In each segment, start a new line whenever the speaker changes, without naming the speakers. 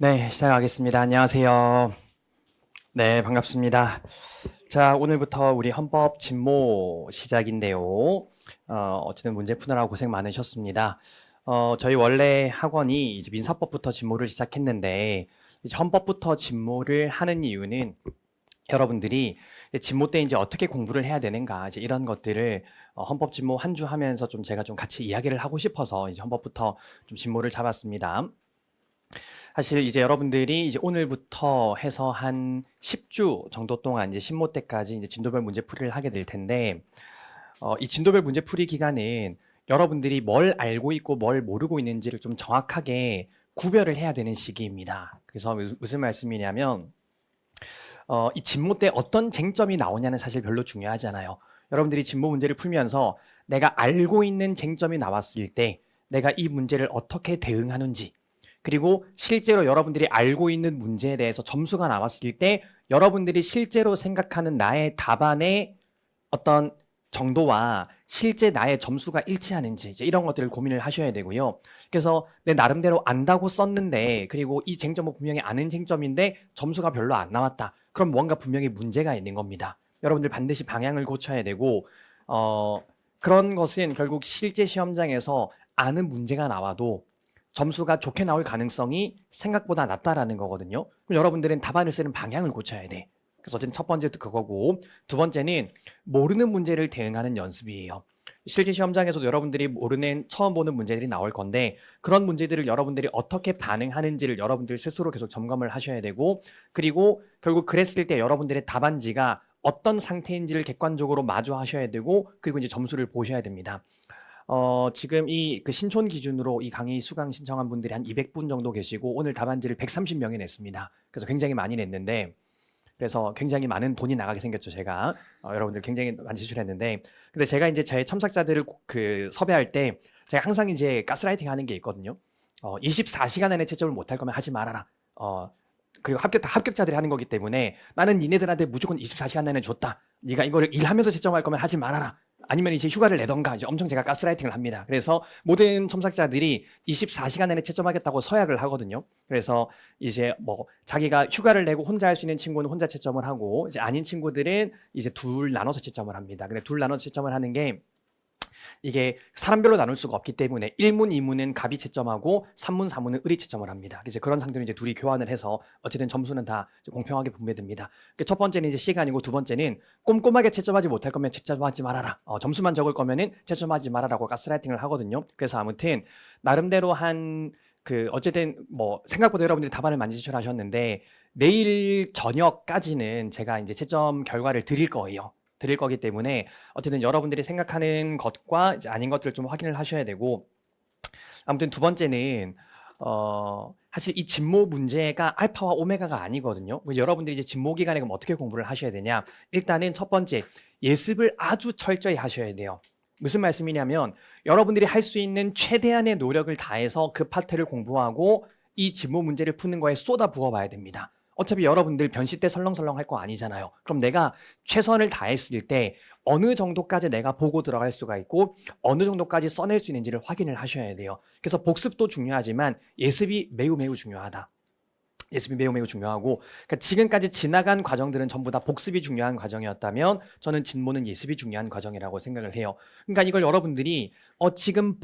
네, 시작하겠습니다. 안녕하세요. 네, 반갑습니다. 자, 오늘부터 우리 헌법 진모 시작인데요. 어쨌든 문제 푸느라 고생 많으셨습니다. 저희 원래 학원이 이제 민사법부터 진모를 시작했는데, 이제 헌법부터 진모를 하는 이유는 여러분들이 진모 때 이제 어떻게 공부를 해야 되는가, 이제 이런 것들을 헌법 진모 한 주 하면서 좀 제가 좀 같이 이야기를 하고 싶어서 이제 헌법부터 좀 진모를 잡았습니다. 사실 이제 여러분들이 이제 오늘부터 해서 한 10주 정도 동안 이제 신모 때까지 이제 진도별 문제풀이를 하게 될 텐데, 이 진도별 문제풀이 기간은 여러분들이 뭘 알고 있고 뭘 모르고 있는지를 좀 정확하게 구별을 해야 되는 시기입니다. 그래서 무슨 말씀이냐면, 이 진모 때 어떤 쟁점이 나오냐는 사실 별로 중요하지 않아요. 여러분들이 진모 문제를 풀면서 내가 알고 있는 쟁점이 나왔을 때 내가 이 문제를 어떻게 대응하는지, 그리고 실제로 여러분들이 알고 있는 문제에 대해서 점수가 나왔을 때 여러분들이 실제로 생각하는 나의 답안의 어떤 정도와 실제 나의 점수가 일치하는지, 이제 이런 것들을 고민을 하셔야 되고요. 그래서 내 나름대로 안다고 썼는데, 그리고 이 쟁점은 분명히 아는 쟁점인데 점수가 별로 안 나왔다. 그럼 뭔가 분명히 문제가 있는 겁니다. 여러분들 반드시 방향을 고쳐야 되고, 그런 것은 결국 실제 시험장에서 아는 문제가 나와도 점수가 좋게 나올 가능성이 생각보다 낮다라는 거거든요. 그럼 여러분들은 답안을 쓰는 방향을 고쳐야 돼. 그래서 어쨌든 첫 번째도 그거고, 두 번째는 모르는 문제를 대응하는 연습이에요. 실제 시험장에서도 여러분들이 모르는 처음 보는 문제들이 나올 건데, 그런 문제들을 여러분들이 어떻게 반응하는지를 여러분들 스스로 계속 점검을 하셔야 되고, 그리고 결국 그랬을 때 여러분들의 답안지가 어떤 상태인지를 객관적으로 마주하셔야 되고, 그리고 이제 점수를 보셔야 됩니다. 지금 이 그 신촌 기준으로 이 강의 수강 신청한 분들이 한 200분 정도 계시고, 오늘 답안지를 130명이 냈습니다. 그래서 굉장히 많이 냈는데, 그래서 굉장히 많은 돈이 나가게 생겼죠, 제가. 여러분들 굉장히 많이 지출했는데, 근데 제가 이제 제 첨삭자들을 그 섭외할 때 제가 항상 이제 가스라이팅 하는 게 있거든요. 24시간 안에 채점을 못할 거면 하지 말아라. 그리고 다 합격자들이 하는 거기 때문에 나는 니네들한테 무조건 24시간 내내 줬다. 네가 이거를 일하면서 채점할 거면 하지 말아라. 아니면 이제 휴가를 내던가, 이제 엄청 제가 가스라이팅을 합니다. 그래서 모든 첨삭자들이 24시간 내내 채점하겠다고 서약을 하거든요. 그래서 이제 뭐 자기가 휴가를 내고 혼자 할 수 있는 친구는 혼자 채점을 하고, 이제 아닌 친구들은 이제 둘 나눠서 채점을 합니다. 근데 둘 나눠서 채점을 하는 게 이게 사람별로 나눌 수가 없기 때문에 1문, 2문은 갑이 채점하고 3문, 4문은 을이 채점을 합니다. 이제 그런 상태로 이제 둘이 교환을 해서 어쨌든 점수는 다 공평하게 분배됩니다. 첫 번째는 이제 시간이고, 두 번째는 꼼꼼하게 채점하지 못할 거면 채점하지 말아라. 점수만 적을 거면은 채점하지 말아라고 가스라이팅을 하거든요. 그래서 아무튼 나름대로 한 어쨌든 뭐 생각보다 여러분들이 답안을 많이 제출하셨는데, 내일 저녁까지는 제가 이제 채점 결과를 드릴 거예요. 드릴 거기 때문에 어쨌든 여러분들이 생각하는 것과 이제 아닌 것들을 좀 확인을 하셔야 되고, 아무튼 두 번째는 사실 이 진모 문제가 알파와 오메가가 아니거든요. 여러분들이 이제 진모 기간에 그럼 어떻게 공부를 하셔야 되냐? 일단은 첫 번째, 예습을 아주 철저히 하셔야 돼요. 무슨 말씀이냐면, 여러분들이 할 수 있는 최대한의 노력을 다해서 그 파트를 공부하고 이 진모 문제를 푸는 거에 쏟아 부어 봐야 됩니다. 어차피 여러분들 변시 때 설렁설렁 할 거 아니잖아요. 그럼 내가 최선을 다했을 때 어느 정도까지 내가 보고 들어갈 수가 있고 어느 정도까지 써낼 수 있는지를 확인을 하셔야 돼요. 그래서 복습도 중요하지만 예습이 매우 매우 중요하다. 예습이 매우 매우 중요하고, 그러니까 지금까지 지나간 과정들은 전부 다 복습이 중요한 과정이었다면 저는 진모는 예습이 중요한 과정이라고 생각을 해요. 그러니까 이걸 여러분들이 지금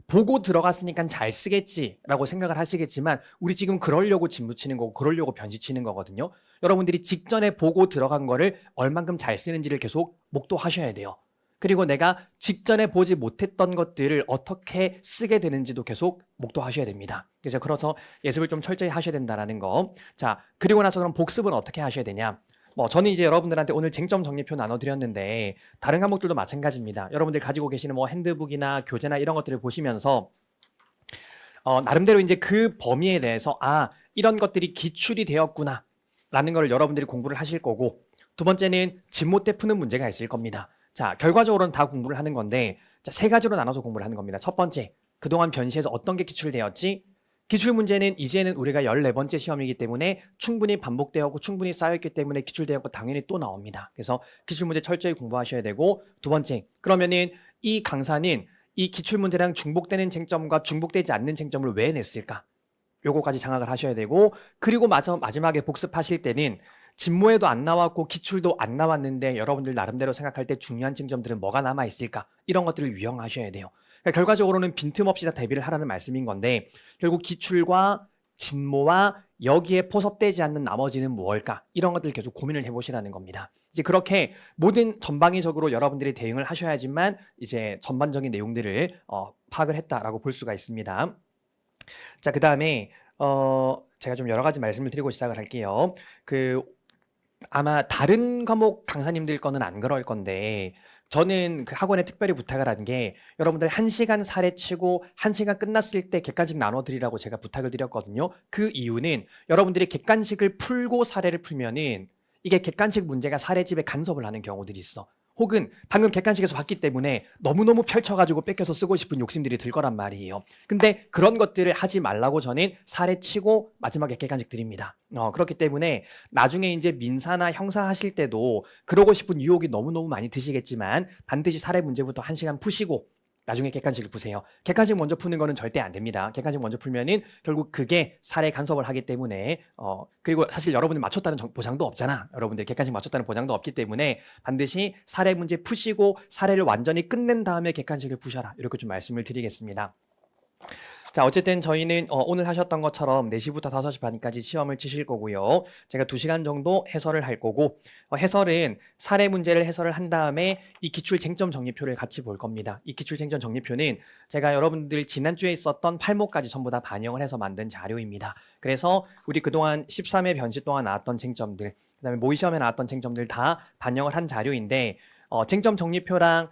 보고 들어갔으니까 잘 쓰겠지라고 생각을 하시겠지만, 우리 지금 그러려고 진무 치는 거고 그러려고 변시 치는 거거든요. 여러분들이 직전에 보고 들어간 거를 얼만큼 잘 쓰는지를 계속 목도하셔야 돼요. 그리고 내가 직전에 보지 못했던 것들을 어떻게 쓰게 되는지도 계속 목도하셔야 됩니다. 그래서 예습을 좀 철저히 하셔야 된다는 거. 자, 그리고 나서 그럼 복습은 어떻게 하셔야 되냐? 저는 이제 여러분들한테 오늘 쟁점 정리표 나눠드렸는데, 다른 과목들도 마찬가지입니다. 여러분들 가지고 계시는 뭐 핸드북이나 교재나 이런 것들을 보시면서 나름대로 이제 그 범위에 대해서 이런 것들이 기출이 되었구나 라는 걸 여러분들이 공부를 하실 거고, 두 번째는 진모 때 푸는 문제가 있을 겁니다. 자, 결과적으로는 다 공부를 하는 건데, 자, 세 가지로 나눠서 공부를 하는 겁니다. 첫 번째, 그동안 변시에서 어떤 게 기출되었지? 기출 문제는 이제는 우리가 14번째 시험이기 때문에 충분히 반복되었고 충분히 쌓여있기 때문에 기출되었고 당연히 또 나옵니다. 그래서 기출 문제 철저히 공부하셔야 되고, 두 번째, 그러면은 이 강사는 이 기출 문제랑 중복되는 쟁점과 중복되지 않는 쟁점을 왜 냈을까? 요거까지 장악을 하셔야 되고, 그리고 마지막에 복습하실 때는 진모에도 안 나왔고 기출도 안 나왔는데 여러분들 나름대로 생각할 때 중요한 쟁점들은 뭐가 남아 있을까? 이런 것들을 유형하셔야 돼요. 그러니까 결과적으로는 빈틈없이 다 대비를 하라는 말씀인 건데, 결국 기출과 진모와 여기에 포섭되지 않는 나머지는 무엇일까? 이런 것들 계속 고민을 해보시라는 겁니다. 이제 그렇게 모든 전방위적으로 여러분들이 대응을 하셔야지만 이제 전반적인 내용들을 파악을 했다라고 볼 수가 있습니다. 자, 그 다음에 제가 좀 여러 가지 말씀을 드리고 시작을 할게요. 아마 다른 과목 강사님들 거는 안 그럴 건데, 저는 그 학원에 특별히 부탁을 한 게, 여러분들 1시간 사례 치고 1시간 끝났을 때 객관식 나눠드리라고 제가 부탁을 드렸거든요. 그 이유는 여러분들이 객관식을 풀고 사례를 풀면은 이게 객관식 문제가 사례집에 간섭을 하는 경우들이 있어. 혹은 방금 객관식에서 봤기 때문에 너무너무 펼쳐가지고 뺏겨서 쓰고 싶은 욕심들이 들 거란 말이에요. 근데 그런 것들을 하지 말라고 저는 사례 치고 마지막에 객관식 드립니다. 그렇기 때문에 나중에 이제 민사나 형사 하실 때도 그러고 싶은 유혹이 너무너무 많이 드시겠지만 반드시 사례 문제부터 1시간 푸시고 나중에 객관식을 푸세요. 객관식 먼저 푸는 거는 절대 안 됩니다. 객관식 먼저 풀면은 결국 그게 사례 간섭을 하기 때문에 그리고 사실 여러분이 맞췄다는 보장도 없잖아. 여러분들 객관식 맞췄다는 보장도 없기 때문에 반드시 사례 문제 푸시고 사례를 완전히 끝낸 다음에 객관식을 푸셔라. 이렇게 좀 말씀을 드리겠습니다. 자, 어쨌든 저희는 오늘 하셨던 것처럼 4시부터 5시 반까지 시험을 치실 거고요. 제가 2시간 정도 해설을 할 거고, 해설은 사례 문제를 해설을 한 다음에 이 기출 쟁점 정리표를 같이 볼 겁니다. 이 기출 쟁점 정리표는 제가 여러분들 지난주에 있었던 8모까지 전부 다 반영을 해서 만든 자료입니다. 그래서 우리 그동안 13회 변시 동안 나왔던 쟁점들, 그다음에 모의 시험에 나왔던 쟁점들 다 반영을 한 자료인데, 쟁점 정리표랑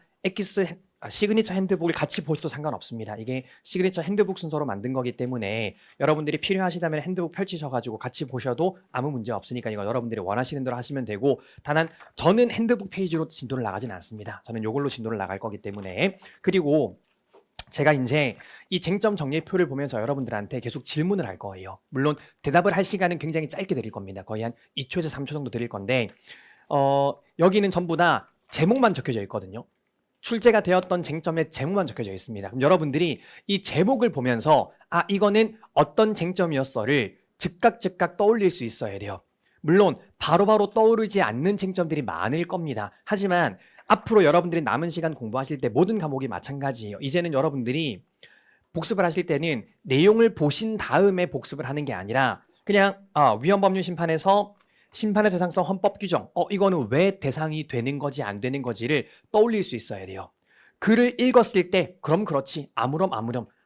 시그니처 핸드북을 같이 보셔도 상관없습니다. 이게 시그니처 핸드북 순서로 만든 거기 때문에 여러분들이 필요하시다면 핸드북 펼치셔가지고 같이 보셔도 아무 문제 없으니까 이거 여러분들이 원하시는 대로 하시면 되고, 다만 저는 핸드북 페이지로 진도를 나가진 않습니다. 저는 이걸로 진도를 나갈 거기 때문에. 그리고 제가 이제 이 쟁점 정리표를 보면서 여러분들한테 계속 질문을 할 거예요. 물론 대답을 할 시간은 굉장히 짧게 드릴 겁니다. 거의 한 2초에서 3초 정도 드릴 건데, 여기는 전부 다 제목만 적혀져 있거든요. 출제가 되었던 쟁점의 제목만 적혀져 있습니다. 그럼 여러분들이 이 제목을 보면서 이거는 어떤 쟁점이었어를 즉각 떠올릴 수 있어야 돼요. 물론 바로바로 떠오르지 않는 쟁점들이 많을 겁니다. 하지만 앞으로 여러분들이 남은 시간 공부하실 때 모든 과목이 마찬가지예요. 이제는 여러분들이 복습을 하실 때는 내용을 보신 다음에 복습을 하는 게 아니라 그냥 위헌법률 심판에서 심판의 대상성 헌법 규정, 이거는 왜 대상이 되는 거지 안 되는 거지를 떠올릴 수 있어야 돼요. 글을 읽었을 때 그럼 그렇지 아무렴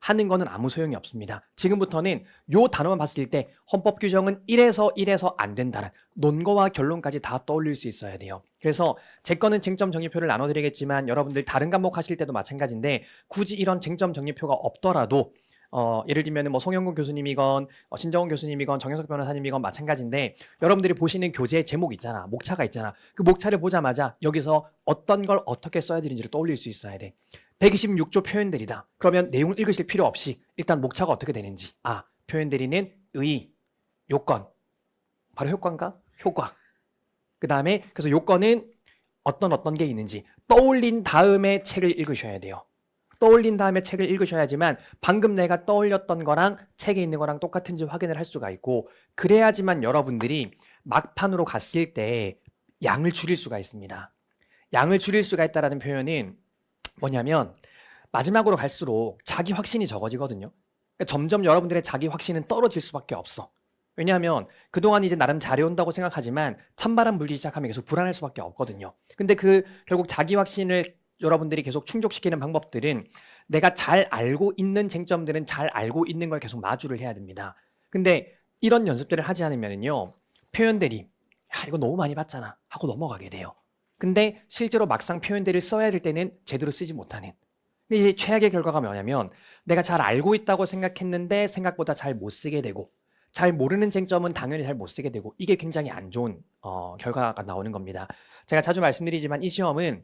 하는 거는 아무 소용이 없습니다. 지금부터는 요 단어만 봤을 때 헌법 규정은 이래서 안 된다는 논거와 결론까지 다 떠올릴 수 있어야 돼요. 그래서 제 거는 쟁점 정리표를 나눠드리겠지만 여러분들 다른 과목 하실 때도 마찬가지인데 굳이 이런 쟁점 정리표가 없더라도 예를 들면 뭐 송영근 교수님이건 신정훈 교수님이건 정현석 변호사님이건 마찬가지인데 여러분들이 보시는 교재 제목 있잖아. 목차가 있잖아. 그 목차를 보자마자 여기서 어떤 걸 어떻게 써야 되는지를 떠올릴 수 있어야 돼. 126조 표현대리다. 그러면 내용을 읽으실 필요 없이 일단 목차가 어떻게 되는지. 표현대리는 의, 요건. 바로 효과인가? 효과. 그 다음에 그래서 요건은 어떤 게 있는지 떠올린 다음에 책을 읽으셔야 돼요. 떠올린 다음에 책을 읽으셔야지만 방금 내가 떠올렸던 거랑 책에 있는 거랑 똑같은지 확인을 할 수가 있고, 그래야지만 여러분들이 막판으로 갔을 때 양을 줄일 수가 있습니다. 양을 줄일 수가 있다는 표현은 뭐냐면 마지막으로 갈수록 자기 확신이 적어지거든요. 그러니까 점점 여러분들의 자기 확신은 떨어질 수밖에 없어. 왜냐하면 그동안 이제 나름 잘해온다고 생각하지만 찬바람 불기 시작하면 계속 불안할 수밖에 없거든요. 근데 결국 자기 확신을 여러분들이 계속 충족시키는 방법들은 내가 잘 알고 있는 쟁점들은 잘 알고 있는 걸 계속 마주를 해야 됩니다. 근데 이런 연습들을 하지 않으면요, 표현들이 이거 너무 많이 봤잖아 하고 넘어가게 돼요. 근데 실제로 막상 표현들을 써야 될 때는 제대로 쓰지 못하는. 근데 이제 최악의 결과가 뭐냐면 내가 잘 알고 있다고 생각했는데 생각보다 잘 못 쓰게 되고, 잘 모르는 쟁점은 당연히 잘 못 쓰게 되고, 이게 굉장히 안 좋은 결과가 나오는 겁니다. 제가 자주 말씀드리지만 이 시험은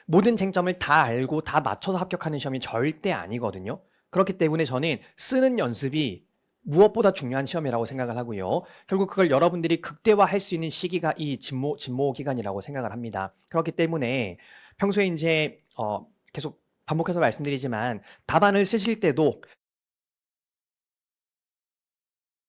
모든 쟁점을 다 알고 다 맞춰서 합격하는 시험이 절대 아니거든요. 그렇기 때문에 저는 쓰는 연습이 무엇보다 중요한 시험이라고 생각을 하고요. 결국 그걸 여러분들이 극대화할 수 있는 시기가 이 진모 기간이라고 생각을 합니다. 그렇기 때문에 평소에 이제 계속 반복해서 말씀드리지만 답안을 쓰실 때도